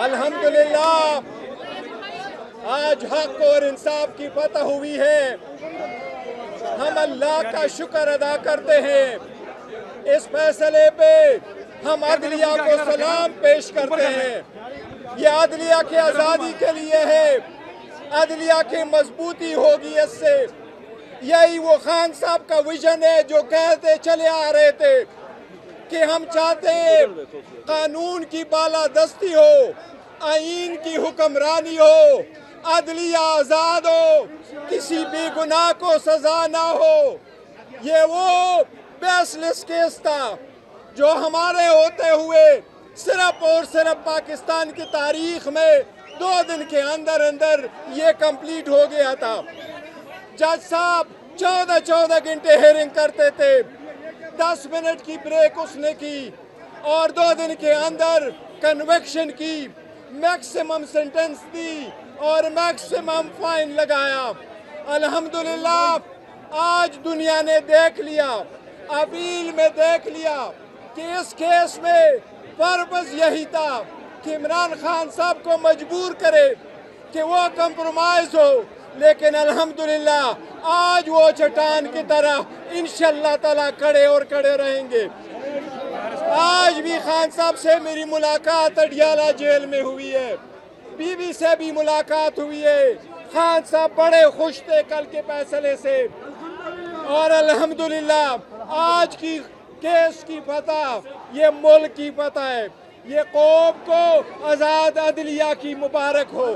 الحمدللہ آج حق اور انصاف کی فتح ہوئی ہے۔ ہم اللہ کا شکر ادا کرتے ہیں۔ اس فیصلے پہ ہم عدلیہ کو سلام پیش کرتے ہیں۔ یہ عدلیہ کی آزادی کے لیے ہے، عدلیہ کی مضبوطی ہوگی اس سے۔ یہی وہ خان صاحب کا ویژن ہے جو کہتے چلے آ رہے تھے کہ ہم چاہتے ہیں قانون کی بالادستی ہو، آئین کی حکمرانی ہو، عدلیہ آزاد ہو، کسی بے گناہ کو سزا نہ ہو۔ یہ وہ بیس لیس کیس تھا جو ہمارے ہوتے ہوئے صرف اور صرف پاکستان کی تاریخ میں 2 دن کے اندر یہ کمپلیٹ ہو گیا تھا۔ جج صاحب 14 گھنٹے ہیرنگ کرتے تھے، 10 منٹ کی بریک اس نے کی اور 2 دن کے اندر کنوکشن کی، میکسیمم سینٹنس دی اور میکسیمم فائن لگایا۔ الحمدللہ آج دنیا نے دیکھ لیا، اپیل میں دیکھ لیا کہ اس کیس میں پرپس یہی تھا کہ عمران خان صاحب کو مجبور کرے کہ وہ کمپرومائز ہو، لیکن الحمدللہ آج وہ چٹان کی طرح انشاءاللہ تعالیٰ کھڑے رہیں گے۔ آج بھی خان صاحب سے میری ملاقات اڈیالہ جیل میں ہوئی ہے، بی بی سے بھی ملاقات ہوئی ہے۔ خان صاحب بڑے خوش تھے کل کے فیصلے سے، اور الحمدللہ آج کی کیس کی فتح یہ ملک کی فتح ہے۔ یہ قوم کو آزاد عدلیہ کی مبارک ہو۔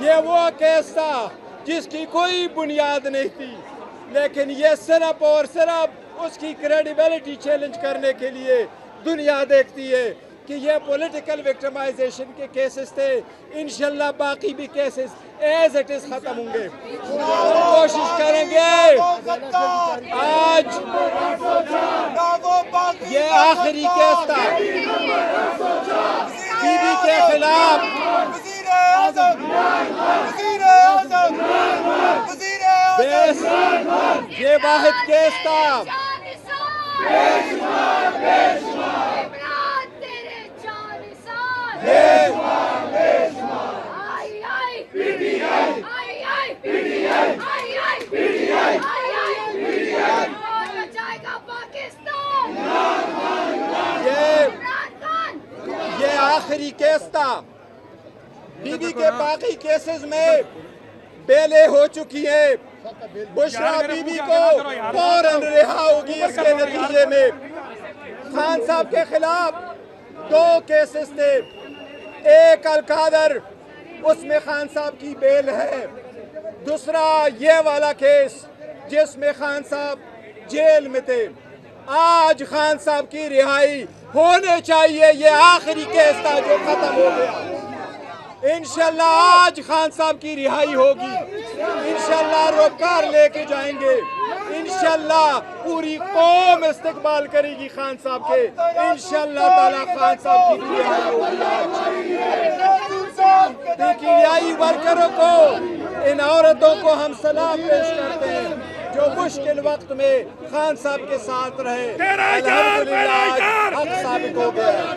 یہ وہ کیس تھا جس کی کوئی بنیاد نہیں تھی، لیکن یہ صرف اور صرف اس کی کریڈیبلٹی چیلنج کرنے کے لیے دنیا دیکھتی ہے کہ یہ پولیٹیکل وکٹمائزیشن کے کیسز تھے۔ انشاءاللہ باقی بھی کیسز ایز اٹ از ختم ہوں گے۔ کوشش کریں گے آج یہ آخری کیس تھا بی بی کے خلاف، یہ واحد کیس تھا۔ یہ آخری کیس تھا۔ بی بی کے باقی کیسز میں بیلیں ہو چکی ہیں۔ بشرا بی بی کو فوراً رہا ہوگی اس کے نتیجے میں۔ خان صاحب کے خلاف 2 کیسز تھے، ایک القادر اس میں خان صاحب کی بیل ہے، دوسرا یہ والا کیس جس میں خان صاحب جیل میں تھے۔ آج خان صاحب کی رہائی ہونے چاہیے، یہ آخری کیس تھا جو ختم ہو گیا۔ انشاءاللہ آج خان صاحب کی رہائی ہوگی، انشاءاللہ روکار لے کے جائیں گے، انشاءاللہ پوری قوم استقبال کرے گی خان صاحب کے، انشاءاللہ تعالیٰ خان صاحب کی رہائی ہوگی۔ PTI ورکروں کو، ان عورتوں کو ہم سلام پیش کرتے ہیں جو مشکل وقت میں خان صاحب کے ساتھ رہے۔ الحمدللہ آج حق ثابت ہو گیا۔